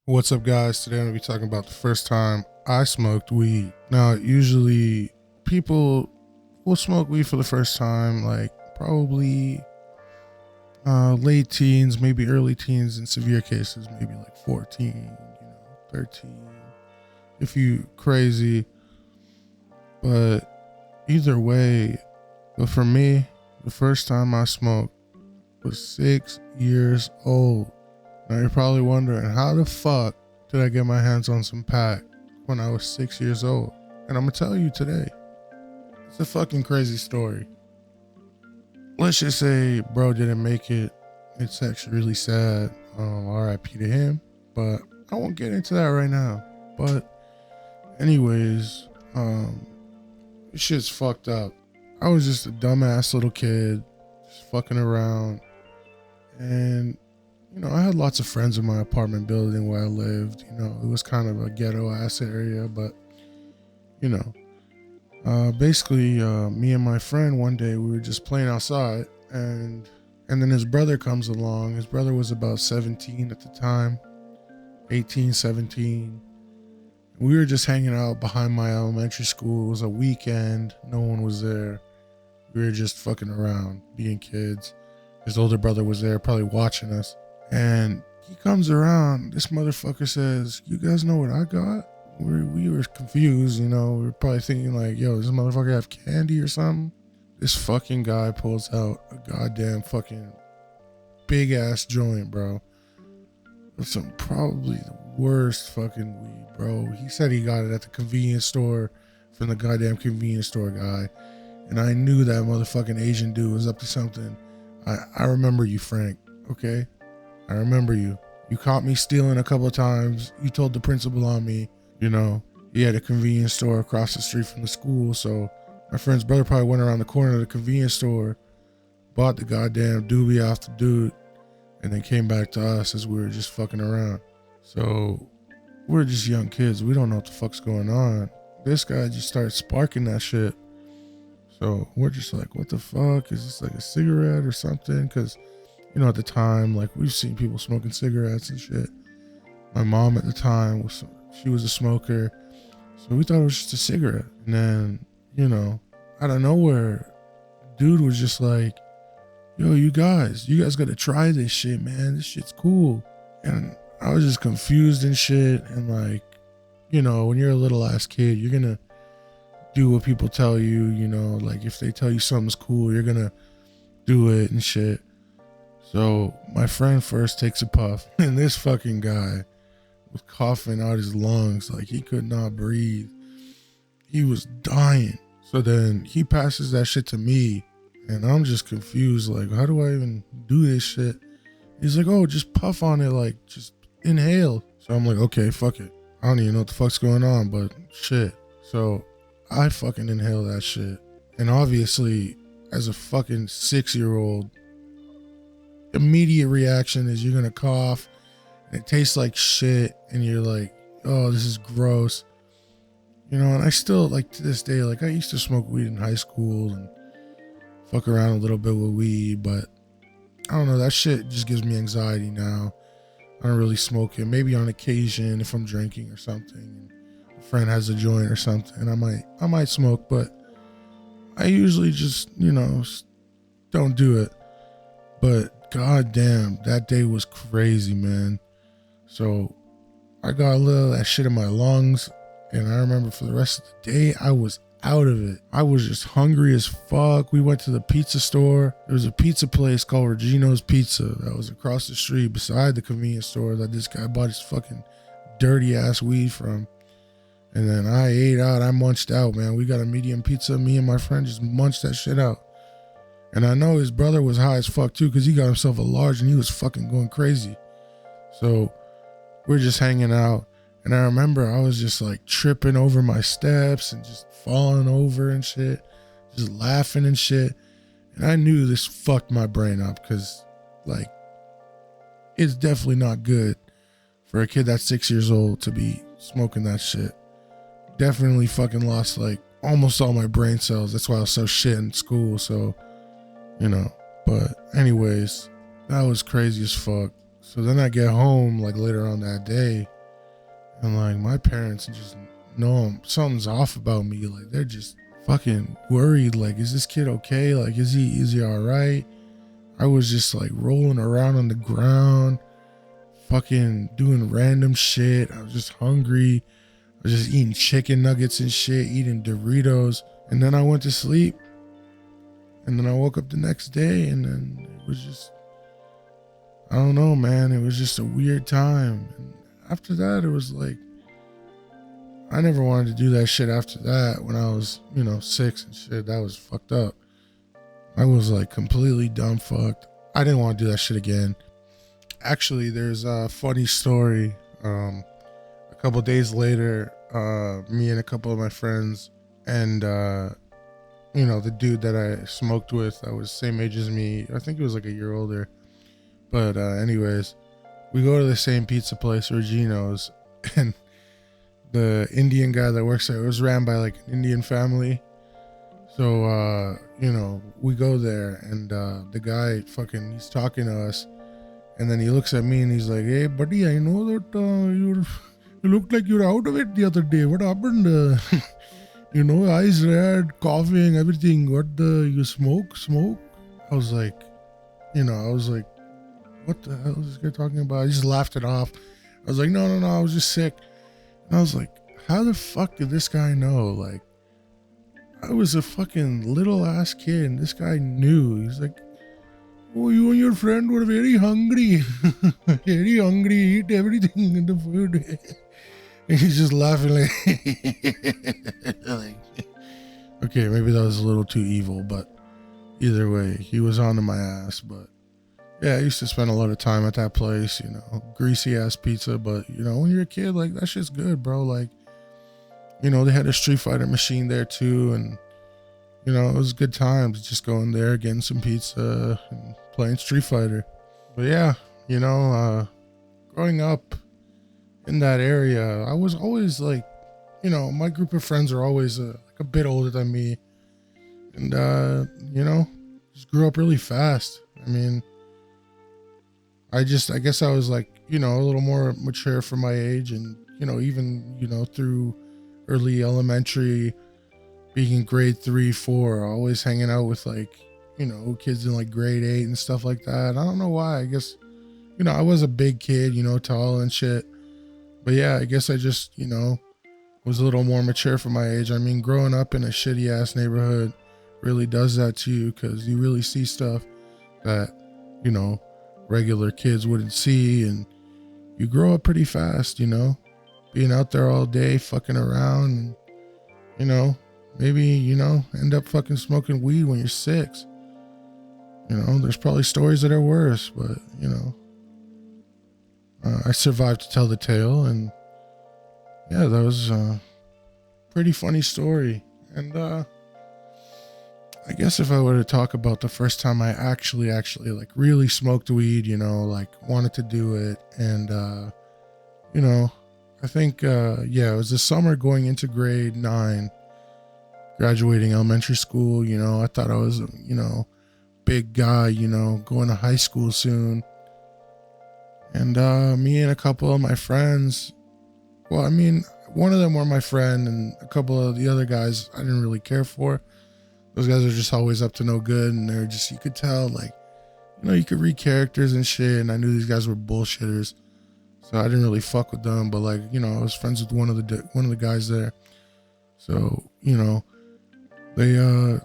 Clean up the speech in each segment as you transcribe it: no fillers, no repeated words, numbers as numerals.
What's up, guys? Today I'm going to be talking about the first time I smoked weed. Now, usually people will smoke weed for the first time, like probably late teens, maybe early teens, in severe cases, maybe like 14, 13, if you crazy. But either way, but for me, the first time I smoked was 6 years old. Now you're probably wondering, how the fuck did I get my hands on some pack when I was 6 years old? And I'm gonna tell you today. It's a fucking crazy story. Let's just say bro didn't make it. It's actually really sad. RIP to him. But I won't get into that right now. But anyways, this shit's fucked up. I was just a dumbass little kid, just fucking around. And I had lots of friends in my apartment building where I lived. It was kind of a ghetto ass area, but basically, me and my friend one day we were just playing outside, and then his brother comes along. His brother was about 17 at the time, 18, 17. We were just hanging out behind my elementary school. It was a weekend. No one was there. We were just fucking around, being kids. His older brother was there, probably watching us. And he comes around. This motherfucker says, "You guys know what I got?" We were confused, we were probably thinking like, "Yo, does this motherfucker have candy or something?" This fucking guy pulls out a goddamn fucking big ass joint, bro. With some probably the worst fucking weed, bro. He said he got it at the convenience store from the goddamn convenience store guy. And I knew that motherfucking Asian dude was up to something. I remember you, Frank, okay? I remember you. You caught me stealing a couple of times. You told the principal on me. He had a convenience store across the street from the school. So my friend's brother probably went around the corner of the convenience store, bought the goddamn doobie off the dude, and then came back to us as we were just fucking around. So we're just young kids. We don't know what the fuck's going on. This guy just started sparking that shit. So we're just like, what the fuck? Is this like a cigarette or something? Because at the time, like, we've seen people smoking cigarettes and shit. My mom at the time she was a smoker, so we thought it was just a cigarette. And then, out of nowhere, dude was just like, "Yo, you guys got to try this shit, man. This shit's cool." And I was just confused and shit. And like, when you're a little ass kid, you're gonna do what people tell you. Like if they tell you something's cool, you're gonna do it and shit. So my friend first takes a puff, and this fucking guy was coughing out his lungs like he could not breathe. He was dying. So then he passes that shit to me, and I'm just confused, like, how do I even do this shit? He's like, "Oh, just puff on it, like, just inhale." So I'm like, okay, fuck it. I don't even know what the fuck's going on, but shit. So I fucking inhale that shit. And obviously, as a fucking 6-year-old, immediate reaction is you're gonna cough, and it tastes like shit, and you're like, "Oh, this is gross." And I still, like, to this day, like, I used to smoke weed in high school and fuck around a little bit with weed, but I don't know, that shit just gives me anxiety now. I don't really smoke it. Maybe on occasion if I'm drinking or something and a friend has a joint or something, I might smoke, but I usually just, don't do it. But goddamn, that day was crazy, man. So I got a little of that shit in my lungs, and I remember for the rest of the day, I was out of it. I was just hungry as fuck. We went to the pizza store. There was a pizza place called Regino's Pizza that was across the street beside the convenience store that this guy bought his fucking dirty ass weed from. And then I ate out. I munched out, man. We got a medium pizza. Me and my friend just munched that shit out. And I know his brother was high as fuck too, because he got himself a large and he was fucking going crazy. So we're just hanging out. And I remember I was just like tripping over my steps and just falling over and shit, just laughing and shit. And I knew this fucked my brain up, because like, it's definitely not good for a kid that's 6 years old to be smoking that shit. Definitely fucking lost like almost all my brain cells. That's why I was so shit in school. So, but anyways, that was crazy as fuck. So then I get home like later on that day, And like my parents just know something's off about me. Like they're just fucking worried. Like, is this kid okay? Like, is he all right? I was just like rolling around on the ground, fucking doing random shit. I was just hungry. I was just eating chicken nuggets and shit, eating Doritos. And then I went to sleep. And then I woke up the next day, and then it was just, I don't know, man. It was just a weird time. And after that, it was like, I never wanted to do that shit after that when I was, 6 and shit. That was fucked up. I was like completely dumb fucked. I didn't want to do that shit again. Actually, there's a funny story. A couple days later, me and a couple of my friends and, the dude that I smoked with, that was same age as me. I think he was like a year older. But anyways, we go to the same pizza place, Regino's, and the Indian guy that works there, it was ran by like an Indian family. So, we go there, and the guy he's talking to us, and then he looks at me and he's like, "Hey, buddy, I know that you looked like you were out of it the other day. What happened? Eyes red, coughing, everything. You smoke?" I was like, what the hell is this guy talking about? I just laughed it off. I was like, no, I was just sick. And I was like, how the fuck did this guy know? Like, I was a fucking little ass kid, and this guy knew. He's like, "Oh, you and your friend were very hungry. Very hungry, eat everything in the food." And he's just laughing like, okay, maybe that was a little too evil, but either way, he was on to my ass. But yeah, I used to spend a lot of time at that place, greasy ass pizza. But, when you're a kid, like, that shit's good, bro. Like, they had a Street Fighter machine there too. And, it was good times just going there, getting some pizza and playing Street Fighter. But yeah, growing up in that area, I was always like, my group of friends are always like a bit older than me. And, just grew up really fast. I mean, I guess I was like, a little more mature for my age. And, even, through early elementary, being in grade 3, 4, always hanging out with like, kids in like grade 8 and stuff like that. I don't know why. I guess, I was a big kid, tall and shit. But yeah, I guess I just, was a little more mature for my age. I mean, growing up in a shitty ass neighborhood really does that to you, because you really see stuff that, regular kids wouldn't see. And you grow up pretty fast, being out there all day, fucking around, and, maybe, end up fucking smoking weed when you're 6. There's probably stories that are worse, but, I survived to tell the tale. And yeah, that was a pretty funny story. And I guess if I were to talk about the first time I actually like really smoked weed, like wanted to do it, and I think it was the summer going into grade 9, graduating elementary school. I thought I was big guy, going to high school soon. And me and a couple of my friends, well, I mean, one of them were my friend, and a couple of the other guys I didn't really care for. Those guys are just always up to no good, and they're just, you could tell, like, you could read characters and shit, and I knew these guys were bullshitters, so I didn't really fuck with them. But like, I was friends with one of the guys there, so they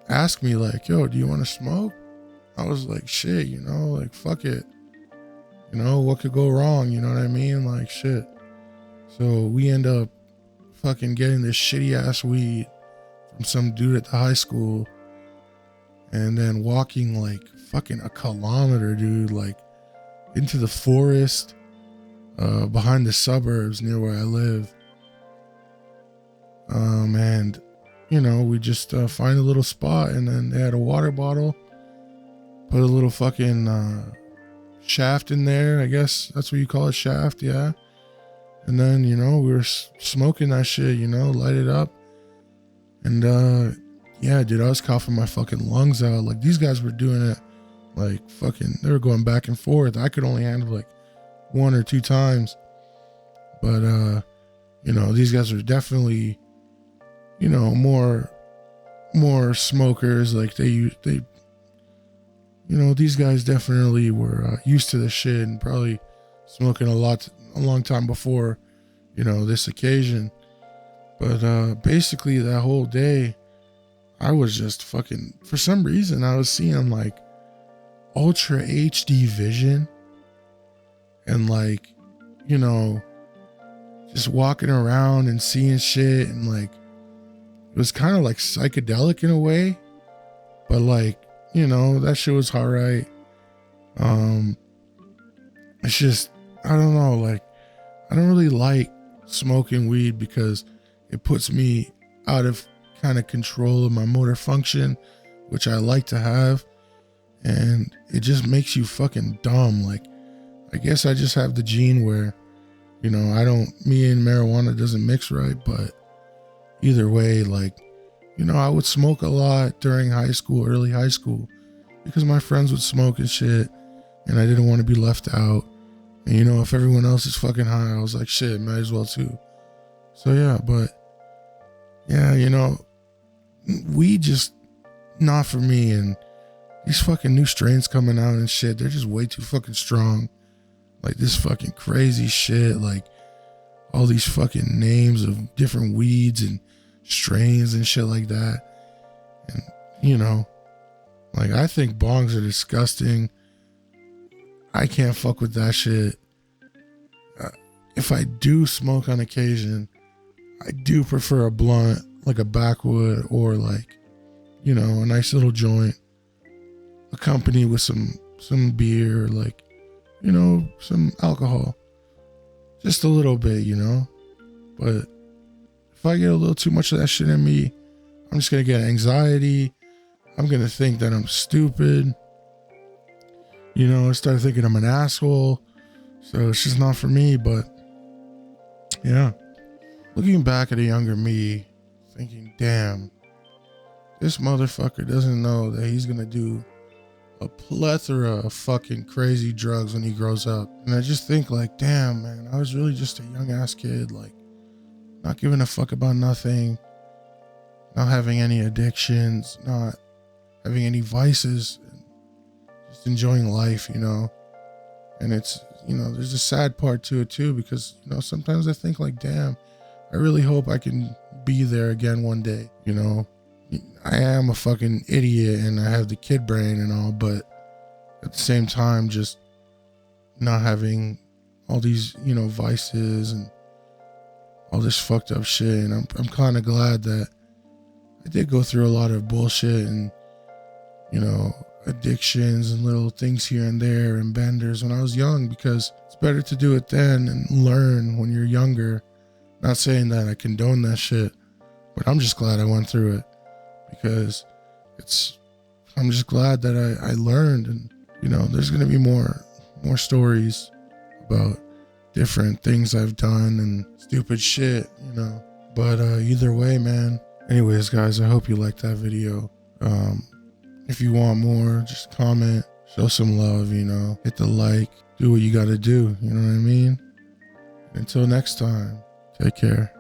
asked me like, "Yo, do you want to smoke?" I was like, "Shit, like, fuck it, what could go wrong, you know what I mean, like, shit." So we end up fucking getting this shitty ass weed from some dude at the high school, and then walking like fucking a kilometer, dude, like into the forest behind the suburbs near where I live. And we just find a little spot, and then they had a water bottle, put a little fucking shaft in there. I guess that's what you call a shaft, yeah. And then we were smoking that shit, light it up. And yeah, dude, I was coughing my fucking lungs out. Like, these guys were doing it like fucking, they were going back and forth. I could only handle like 1 or 2 times. But you know, these guys are definitely, you know, more smokers. Like they you know, these guys definitely were used to this shit and probably smoking a long time before, you know, this occasion. But basically that whole day, I was just fucking, for some reason, I was seeing like ultra HD vision and like, you know, just walking around and seeing shit, and like, it was kind of like psychedelic in a way, but like, you know, that shit was alright. It's just, I don't know, like, I don't really like smoking weed because it puts me out of kind of control of my motor function, which I like to have, and it just makes you fucking dumb. Like, I guess I just have the gene where, you know, me and marijuana doesn't mix right, but either way, like, you know, I would smoke a lot during high school, early high school, because my friends would smoke and shit, and I didn't want to be left out. And, you know, if everyone else is fucking high, I was like, shit, might as well too. So yeah, but yeah, you know, weed just not for me. And these fucking new strains coming out and shit, they're just way too fucking strong. Like this fucking crazy shit, like all these fucking names of different weeds and strains and shit like that. And, you know, like, I think bongs are disgusting. I can't fuck with that shit. If I do smoke on occasion, I do prefer a blunt, like a backwood, or like, you know, a nice little joint accompanied with some beer, like, you know, some alcohol. Just a little bit, you know. But if I get a little too much of that shit in me, I'm just going to get anxiety. I'm going to think that I'm stupid. You know, I start thinking I'm an asshole. So it's just not for me. But yeah, looking back at a younger me, thinking, damn, this motherfucker doesn't know that he's going to do a plethora of fucking crazy drugs when he grows up. And I just think like, damn, man, I was really just a young ass kid, like not giving a fuck about nothing, not having any addictions, not having any vices, just enjoying life, you know. And it's, you know, there's a sad part to it too, because, you know, sometimes I think like, damn, I really hope I can be there again one day, you know. I am a fucking idiot and I have the kid brain and all, but at the same time, just not having all these, you know, vices and all this fucked up shit. And I'm kind of glad that I did go through a lot of bullshit and, you know, addictions and little things here and there and benders when I was young, because it's better to do it then and learn when you're younger. Not saying that I condone that shit, but I'm just glad I went through it, because I'm just glad that I learned. And, you know, there's going to be more stories about different things I've done and stupid shit, you know, but either way, man. Anyways, guys, I hope you liked that video. If you want more, just comment, show some love, you know, hit the like, do what you got to do. You know what I mean? Until next time, take care.